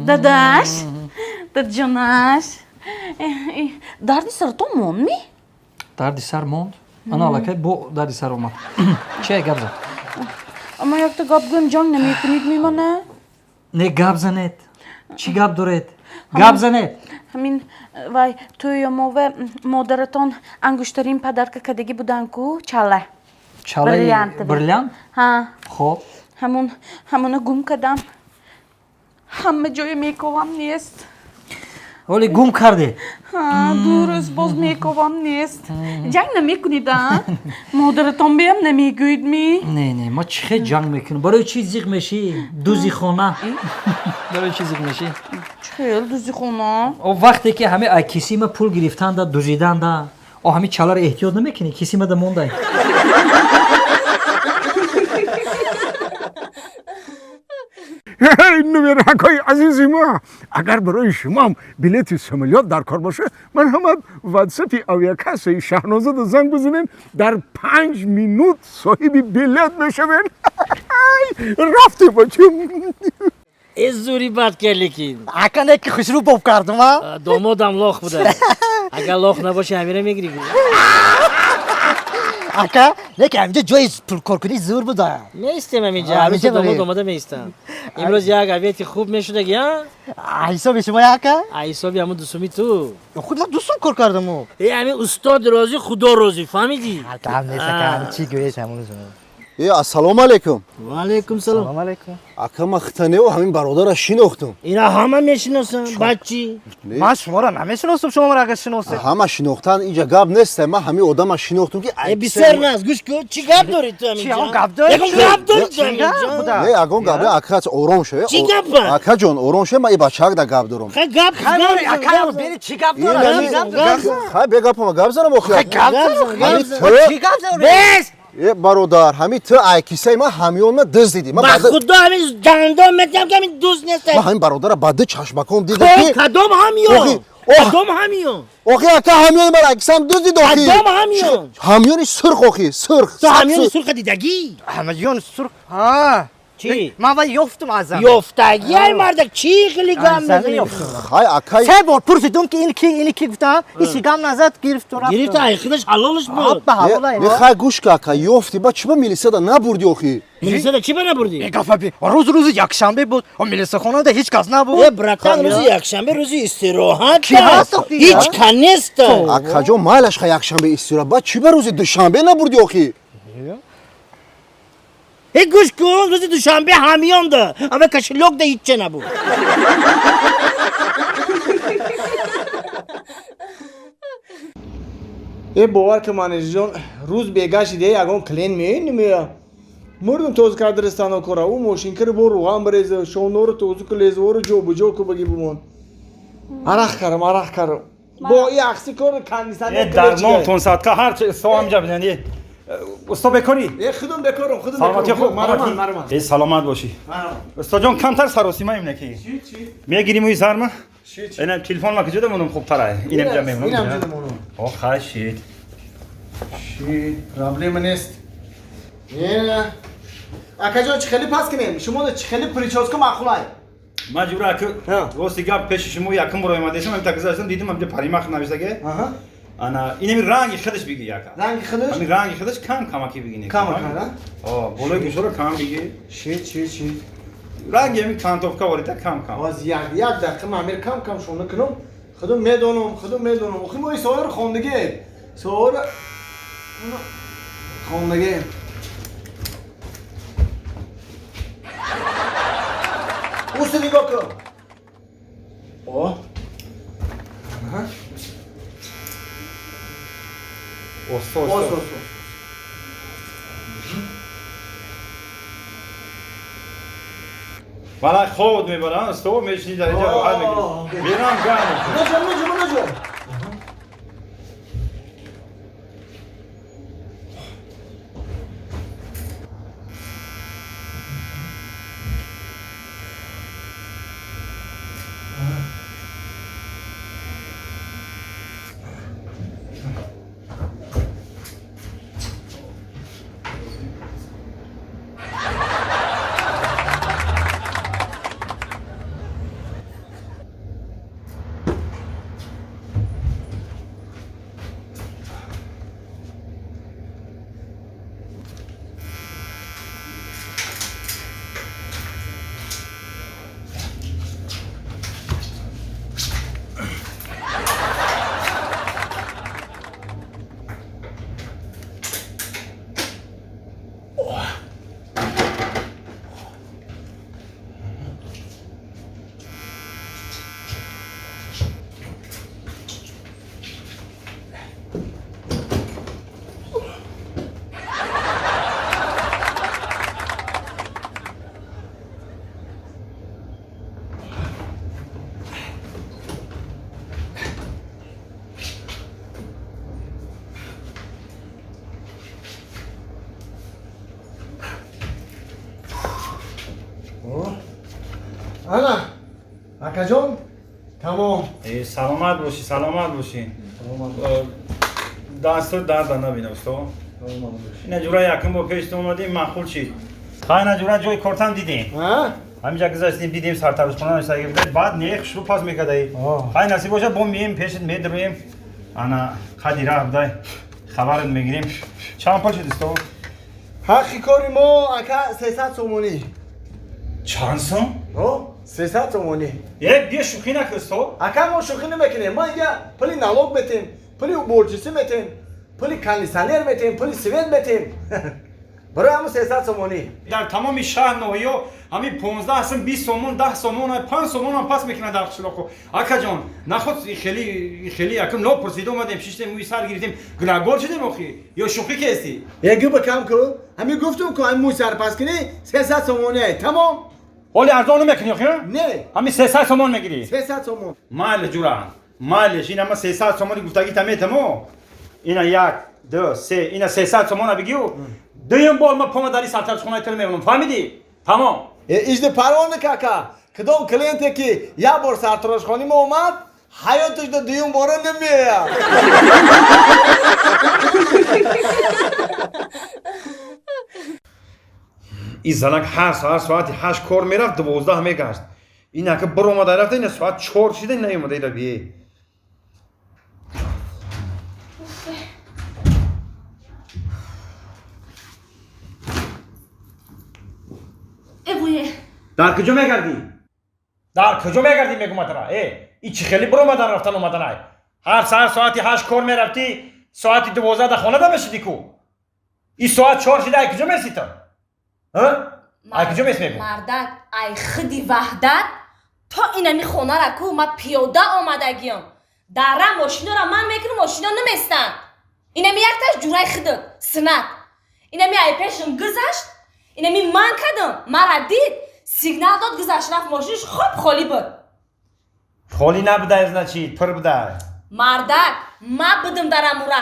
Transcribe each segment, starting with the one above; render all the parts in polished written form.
داداش جانش دردی سر تو موند می؟ دردی سر موند؟ انا الکی بو دردی سر اومد چه گپ زد؟ اما یک تا گپ گویم جنگ نمیکنید میمانه؟ نه گپ زنید چی گپ دارید؟ گپ زنید همین وای توی ما و مادرتان انگشترین پدرک کدگی بودن کو چاله چاله بریلیانت؟ ها خب همونو گم کردم همه جای میکوام نیست ولی گم کردی درست باز میکوام نیست جنگ نمیکنید مادرتان بیم نمیگوید می؟ نه ما چه جنگ میکنیم برای چی زیغ میشی؟ دوزی خونه برای چی زیغ میشی؟ چه دوزی خونه؟ او وقتی که همه کسی ما پول گرفتن دا دوزیدن دا او همه چاله رو احتیاط نمیکنی کسی ما دا مونده نمیرکای عزیزی ما اگر برای شما هم بلیت سمالیات در کار باشه من هم واتساپی اویاکاس شهنازه رو زنگ بزنین در 5 مینوت صاحب بلیت میشوین رفتی بچم از زوری بد کردی که اکا نه که خوش رو پاپ کردم ها دامادم لاخ بوده اگر لاخ نباشه همیره میگیری اکا نه که همینجا جای پول کار کنی زور بوده میستم همینجا همیشه داماده میستم امروز یک عویتی خوب میشده گیا حساب شما اکا حسابی همون دوستمی تو خود من دوستم کار کردم ای همین استاد رازی خدا رازی فهمیدی اکا هم نیست اکا چی گویش همون السلام علیکم و علیکم سلام سلام علیکم اکا مختنه و همین برادر شناختم اینا همه میشناسن بچی من شما را نمیشناسم شما را اگر شناسید همه شناختن اینجا گپ نیست من همین آدم شناختم که ای بیسر ناز گوش کن چی گپ داری تو چی همینجا هم گپ داری؟ یکم گپ داری تو چی گپ همینجا بوده؟ نه اگون گپ اکا آرام شو چی گپه؟ اکا جان آرام شو من این بچه‌ها دا گپ دارم خیلی گپ خیلی اکا بری چی گپ داری؟ خیلی بگپ ما گپ زنم اخی گپ داری؟ چی گپ داری؟ بس برادر همین تو کیسه ما همیون ما دز دیدی با خدا همین دندان میتونم که همین دوست نیست ما همین برادر بعد چشمکم دیدم که کدام همیون کدام همیون اوکی اکا همیون ما اکسم دز دید اخی کدام همیون همیون سرخ اخی سرخ تو همیون سرخ دیدگی همجیون سرخ ها چی؟ من ولی یافتم ازم یافتگی های مردک چی خیلی گم میزنی خای اکا سه بار پرسیدم که اینی کی گفتم این شیگم نزد گرفت و رفت گرفت خودش حلالش بود به حواله نه خای گوش که اکا یافتی با چی با میلیسه دا نبردی اخی میلیسه دا چی با نبردی؟ گفت بی روز یکشنبه بود و میلیسه خونه ده هیچ کس نبود ای براتن روز یکشنبه روز استراحت کی هست هیچ کنیست اکا جو مالش خای یکشنبه استراحت با چی با روز دوشنبه نبردی اخی ای گوش کن روز دوشنبه همیان ده اما کشلوک ده هیچ چه نبود ای باور که منیجر جان روز بیگشتی ده یگان کلین میه مردم توز کادرستان کورا او ماشین کر بو روغن بریزه شونور توز کلیز ور جو بجو کو بگی بمون عرق کردم با این عکسی کار کندیسن درمان 500 که هر چه سوام جا بدنی استاد بکاری خودم بکارم سلامتی خوب مرمان ای سلامت باشی استاد جان کمتر سراسی ما اینه کی چی میگیریم این سرما اینا تلفن ما کجا دمونم خوب تره اینم جا میمونم اینم جا دمونم او خاشید چی پرابلم نیست نه اکا جان چه خیلی پس کنیم شما چه خیلی پریچاز که معقولای مجبور که واسه گپ پیش شما یکم برای ما دیدم تاکزاشم دیدم اونجا پریمخ نوشته انا اینم رنگی خودش بگی یکا رنگ خودش همین رنگی خودش کم کی بگی نه کم بالای گوشو کم بگی چی رنگی همین کانتوفکا وریتا کم باز یک دقیقه من امیر کم شونه کنم خودم میدونم اخی ما این سوال خوندگی اوست نگاه کن اوست والا خود میبرن استو میشنی در اینجا راحت میگیری بیرون گام نجم انا اکا جان تمام سلامت باشی سلامت باشی دستت درد نبینه استاد اینا جورا یکم با پیش اومدیم معقول شد خاینا جورا جای کارتم دیدیم ها همینجا گذاشتیم دیدیم سرترش کنن سایه بود بعد نیخ شروع پاس میکردی خای نصیب باشه بم مییم پیشت میدرویم انا خدیره بودای خبرت میگیریم چند پول شد استاد حقی کاری ما اکا 300 سومونی چند سوم 300 سومونی بیا شوخی نکن استاد اکا ما شوخی نمیکنیم ما اینجا پلی نالوگ بتیم پلی برجسی بتیم پلی کاندیسانر بتیم پلی سویت بتیم برای همون 300 سومونی در تمام شهر نویو همین 15 اصلا 20 سومون 10 سومون 5 سومون هم پاس میکنن در قشلاقو اکا جان نخود خیلی یکم نو پرسید اومدیم شیشته موی سر گرفتیم گلاگول شدیم اخی یا شوخی که استی یکی بکم کن همین گفتم که همین موی سر پاس کنی 300 سومونی تمام ولی ارزان نمیکنی اخی نه همین 300 سومون میگیری 300 سومون مال جورا مالش این اما 300 سومونی گفتگی تمام اینا 1 2 3 اینا 300 سومون بگیو دویم بار ما پوم داری سرترش خونه تل میگم فهمیدی تمام ایجد پروانه کاکا کدوم کلینتی که یا بار سرتراش خانی ما اومد حیاتش دو دیون باره نمیاد این زنک هر ساعت 8 کار میرفت 12 میگشت اینا که بر اومده رفته این ساعت 4 شده نیومده اینا بیه در کجا میگردی؟ در کجا میگردی میگم اترا این چی خیلی بر اومدن رفتن اومدن هر ساعتی 8 کار میرفتی ساعتی 12 در خانه دا بشیدی کو این ساعت 4 شده ای کجا میسی تو؟ ای کجا میسی میگم؟ مردک ای خدی وحدت تا اینمی خونه را کو ما پیاده آمدگیم در ماشینا را من میکنم ماشینا نمیستن اینمی یک تاش جورای خدت سنت اینمی ای پیشم گذشت اینمی من کدم مرا دید سیگنال داد گذشت رفت ماشینش خوب خالی بود خالی نبوده از نچید پر بوده مردک ما بودم در امورا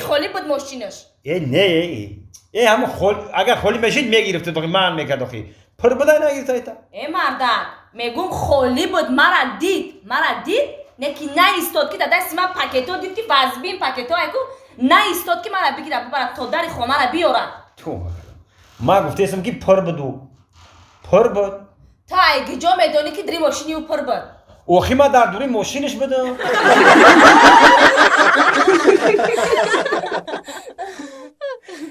خالی بود ماشینش نه همون اگر خالی میشید میگرفته داخل من میکرد داخل پر بوده نگرفته ایتا مردک میگم خالی بود مرا دید نکی نه ایستاد که دست من پاکتو دید که وزبین پاکتو ایکو نه ایستاد که مرا بگیره ببره تا در خونه را بیاره تو ما گفتیم که پر بود تا اگه جا میدونی که دری ماشینی او پر بود اوخی ما در دوری ماشینش بدم